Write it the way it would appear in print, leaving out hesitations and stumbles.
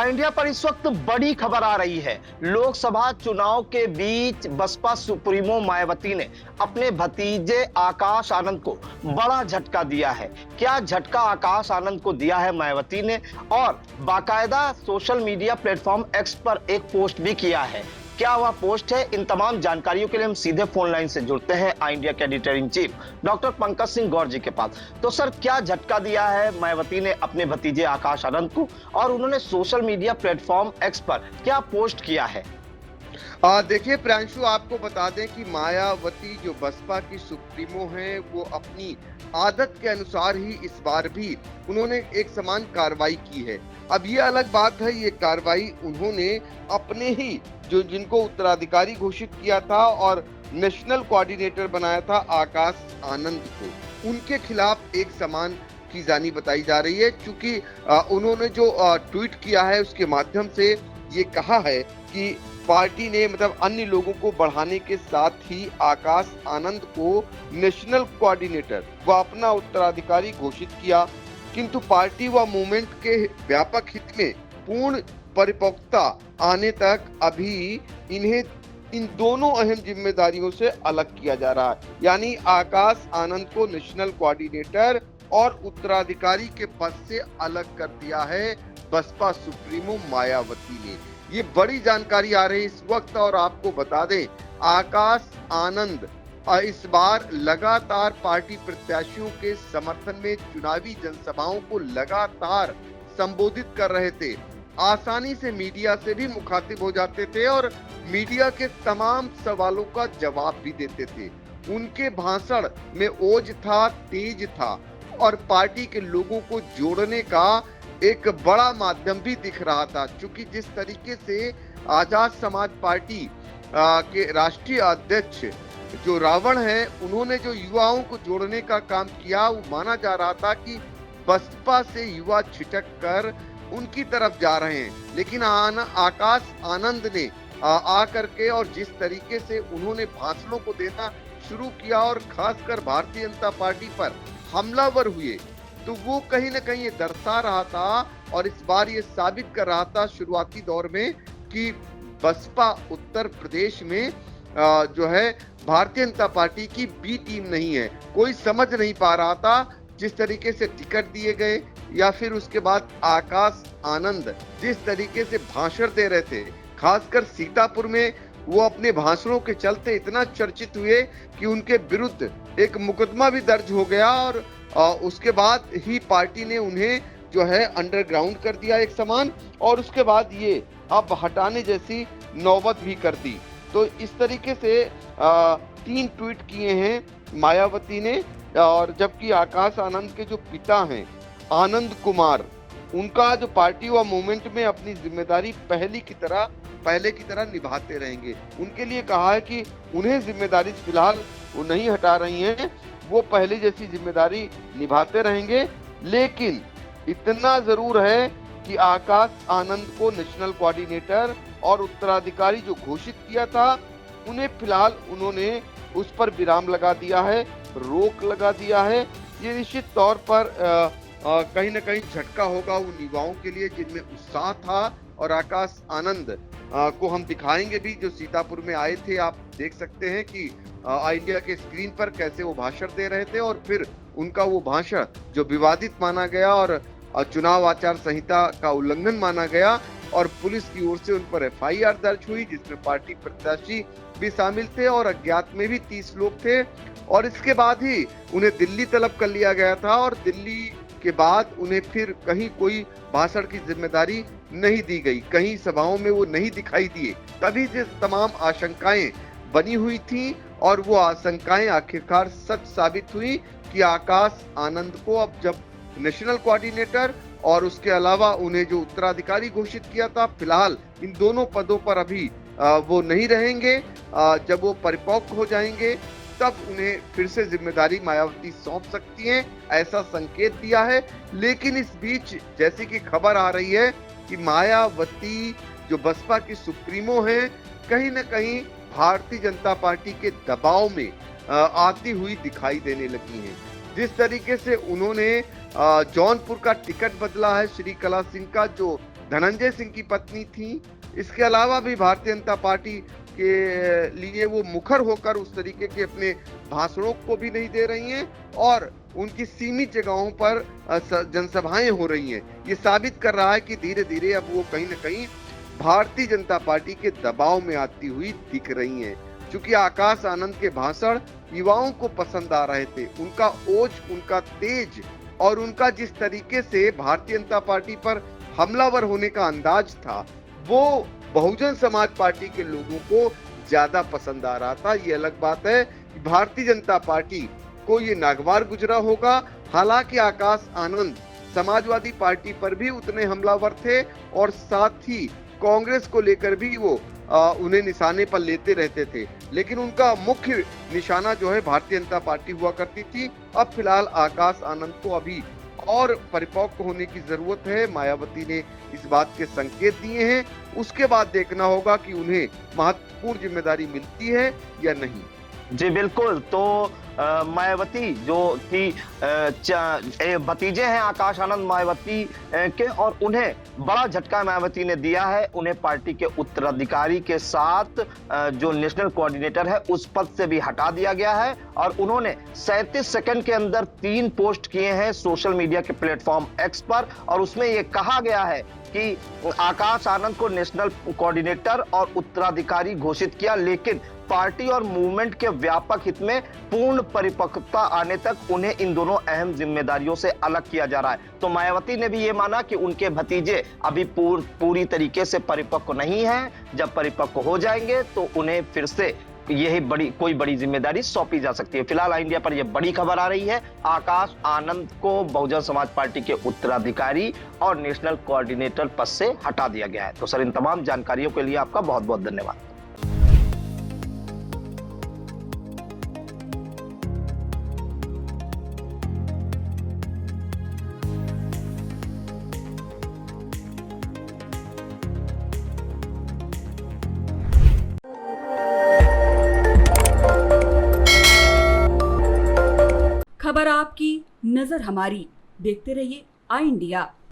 India पर इस वक्त बड़ी खबर आ रही है। लोकसभा चुनाव के बीच बसपा सुप्रीमो मायावती ने अपने भतीजे आकाश आनंद को बड़ा झटका दिया है। क्या झटका आकाश आनंद को दिया है मायावती ने, और बाकायदा सोशल मीडिया प्लेटफॉर्म एक्स पर एक पोस्ट भी किया है। क्या वह पोस्ट है, इन तमाम जानकारियों के लिए हम सीधे फोन लाइन से जुड़ते हैं आई इंडिया के editor in chief doctor Pankaj Singh Gaur ji के पास। तो सर, क्या झटका दिया है मायावती ने अपने भतीजे आकाश आनंद को, और उन्होंने सोशल मीडिया प्लेटफॉर्म एक्स पर क्या पोस्ट किया है? देखिए प्रांशु, आपको बता दें कि मायावती जो बसपा की सुप्रीमो हैं, वो अपनी आदत के अनुसार ही इस बार भी उन्होंने एक समान कार्रवाई की है। अब ये अलग बात है, ये कार्रवाई उन्होंने अपने ही जिनको उत्तराधिकारी घोषित किया था और नेशनल कोऑर्डिनेटर बनाया था आकाश आनंद को, उनके खिलाफ एक समान की जानी बताई जा रही है। क्योंकि उन्होंने जो ट्वीट किया है उसके माध्यम से ये कहा है कि पार्टी ने अन्य लोगों को बढ़ाने के साथ ही आकाश आनंद को नेशनल कोऑर्डिनेटर व अपना उत्तराधिकारी घोषित किया, किंतु पार्टी व मूवमेंट के व्यापक हित में पूर्ण परिपक्वता आने तक अभी इन्हें इन दोनों अहम जिम्मेदारियों से अलग किया जा रहा है। यानी आकाश आनंद को नेशनल कोऑर्डिनेटर और उत्तराधिकारी के पद से अलग कर दिया है बसपा सुप्रीमो मायावती ने। ये बड़ी जानकारी आ रही है इस वक्त, और आपको बता दें आकाश आनंद इस बार लगातार पार्टी प्रत्याशियों के समर्थन में चुनावी जनसभाओं को लगातार संबोधित कर रहे थे। आसानी से मीडिया से भी मुखातिब हो जाते थे और मीडिया के तमाम सवालों का जवाब भी देते थे। उनके भाषण में ओज था, तेज था, और पार्टी के लोगों को जोड़ने का एक बड़ा माध्यम भी दिख रहा था। क्योंकि जिस तरीके से आजाद समाज पार्टी के राष्ट्रीय अध्यक्ष जो रावण है, उन्होंने जो युवाओं को जोड़ने का काम किया, वो माना जा रहा था कि बसपा से युवा छिटक कर उनकी तरफ जा रहे हैं। लेकिन आकाश आनंद ने आ करके और जिस तरीके से उन्होंने भाषणों को देना शुरू किया और खासकर भारतीय जनता पार्टी पर हमलावर हुए, तो वो कहीं ना कहीं ये दर्शा रहा था और इस बार ये साबित कर रहा था शुरुआती दौर में कि बसपा उत्तर प्रदेश में जो है भारतीय जनता पार्टी की बी टीम नहीं है। कोई समझ नहीं पा रहा था जिस तरीके से टिकट दिए गए, या फिर उसके बाद आकाश आनंद जिस तरीके से भाषण दे रहे थे, खासकर सीतापुर में वो अपने भाषणों के चलते इतना चर्चित हुए कि उनके विरुद्ध एक मुकदमा भी दर्ज हो गया, और उसके बाद ही पार्टी ने उन्हें जो है अंडरग्राउंड कर दिया एक समान, और उसके बाद ये अब हटाने जैसी नौबत भी कर दी। तो इस तरीके से 3 ट्वीट किए हैं मायावती ने, और जबकि आकाश आनंद के जो पिता हैं आनंद कुमार, उनका जो पार्टी व मूवमेंट में अपनी जिम्मेदारी पहले की तरह निभाते रहेंगे। उनके लिए कहा है कि उन्हें जिम्मेदारी फिलहाल वो नहीं हटा रही हैं, वो पहले जैसी जिम्मेदारी निभाते रहेंगे। लेकिन इतना जरूर है कि आकाश आनंद को नेशनल कोऑर्डिनेटर और उत्तराधिकारी जो घोषित किया था, उन्हें फिलहाल उन्होंने उस पर विराम लगा दिया है, रोक लगा दिया है। ये निश्चित तौर पर कहीं ना कहीं झटका होगा उन युवाओं के लिए जिनमें उत्साह था, और आकाश आनंद को हम दिखाएंगे भी, जो सीतापुर में आए थे। आप देख सकते हैं कि इंडिया के स्क्रीन पर कैसे वो भाषण दे रहे थे, और फिर उनका वो भाषण जो विवादित माना गया और चुनाव आचार संहिता का उल्लंघन माना गया, और पुलिस की ओर से उन पर FIR दर्ज हुई, जिसमें पार्टी प्रत्याशी भी शामिल थे और अज्ञात में भी 30 लोग थे। और इसके बाद ही उन्हें दिल्ली तलब कर लिया गया था, और दिल्ली के बाद उन्हें फिर कहीं कोई भाषण की जिम्मेदारी नहीं दी गई, कहीं सभाओं में वो नहीं दिखाई दिए। तभी से तमाम आशंकाएं बनी हुई थी, और वो आशंकाएं आखिरकार सच साबित हुई कि आकाश आनंद को अब जब नेशनल कोऑर्डिनेटर और उसके अलावा उन्हें जो उत्तराधिकारी घोषित किया था, फिलहाल इन दोनों पदों पर अभी वो नहीं रहेंगे। जब वो परिपक्व हो जाएंगे तब उन्हें फिर से जिम्मेदारी मायावती सौंप सकती हैं, ऐसा संकेत दिया है। लेकिन इस बीच जैसे कि खबर आ रही है कि मायावती जो बसपा की सुप्रीमो हैं, कहीं न कहीं भारतीय जनता पार्टी के दबाव में आती हुई दिखाई देने लगी हैं। जिस तरीके से उन्होंने जौनपुर का टिकट बदला है श्री कला सिंह का, जो धनंजय सिंह की पत्नी थी। इसके अलावा भी भारतीय जनता पार्टी के लिए वो मुखर होकर उस तरीके के अपने भाषणों को भी नहीं दे रही हैं और उनकी सीमित जगहों पर जनसभाएं हो रही हैं। ये साबित कर रहा है कि धीरे धीरे अब वो कहीं न कहीं भारतीय जनता पार्टी के दबाव में आती हुई दिख रही हैं। चूंकि आकाश आनंद के भाषण युवाओं को पसंद आ रहे थे, उनका ओज, उनका तेज और उनका जिस तरीके से भारतीय जनता पार्टी पर हमलावर होने का अंदाज था, वो बहुजन समाज पार्टी के लोगों को ज्यादा पसंद आ रहा था। ये अलग बात है कि भारतीय जनता पार्टी को ये नागवार गुजरा होगा। हालांकि आकाश आनंद समाजवादी पार्टी पर भी उतने हमलावर थे और साथ ही कांग्रेस को लेकर भी वो उन्हें निशाने पर लेते रहते थे, लेकिन उनका मुख्य निशाना जो है भारतीय जनता पार्टी हुआ करती थी। अब फिलहाल आकाश आनंद को अभी और परिपक्व होने की जरूरत है। मायावती ने इस बात के संकेत दिए हैं, उसके बाद देखना होगा कि उन्हें महत्वपूर्ण जिम्मेदारी मिलती है या नहीं। जी बिल्कुल। तो मायावती जो कि भतीजे हैं आकाश आनंद मायावती के, और उन्हें बड़ा झटका मायावती ने दिया है। उन्हें पार्टी के उत्तराधिकारी के साथ जो नेशनल कोऑर्डिनेटर है उस पद से भी हटा दिया गया है और उन्होंने 37 सेकंड के अंदर 3 पोस्ट किए हैं सोशल मीडिया के प्लेटफॉर्म एक्स पर, और उसमें यह कहा गया है कि आकाश आनंद को नेशनल कोऑर्डिनेटर और उत्तराधिकारी घोषित किया, लेकिन पार्टी और मूवमेंट के व्यापक हित में पूर्ण परिपक्वता आने तक उन्हें इन दोनों अहम जिम्मेदारियों से अलग किया जा रहा है। तो मायावती ने भी ये माना कि उनके भतीजे अभी पूरी तरीके से परिपक्व नहीं हैं। जब परिपक्व हो जाएंगे तो उन्हें फिर से यही कोई बड़ी जिम्मेदारी सौंपी जा सकती है। फिलहाल ऑल इंडिया पर यह बड़ी खबर आ रही है, आकाश आनंद को बहुजन समाज पार्टी के उत्तराधिकारी और नेशनल कोऑर्डिनेटर पद से हटा दिया गया है। तो सर, इन तमाम जानकारियों के लिए आपका बहुत बहुत धन्यवाद। खबर आपकी, नजर हमारी। देखते रहिए आई इंडिया।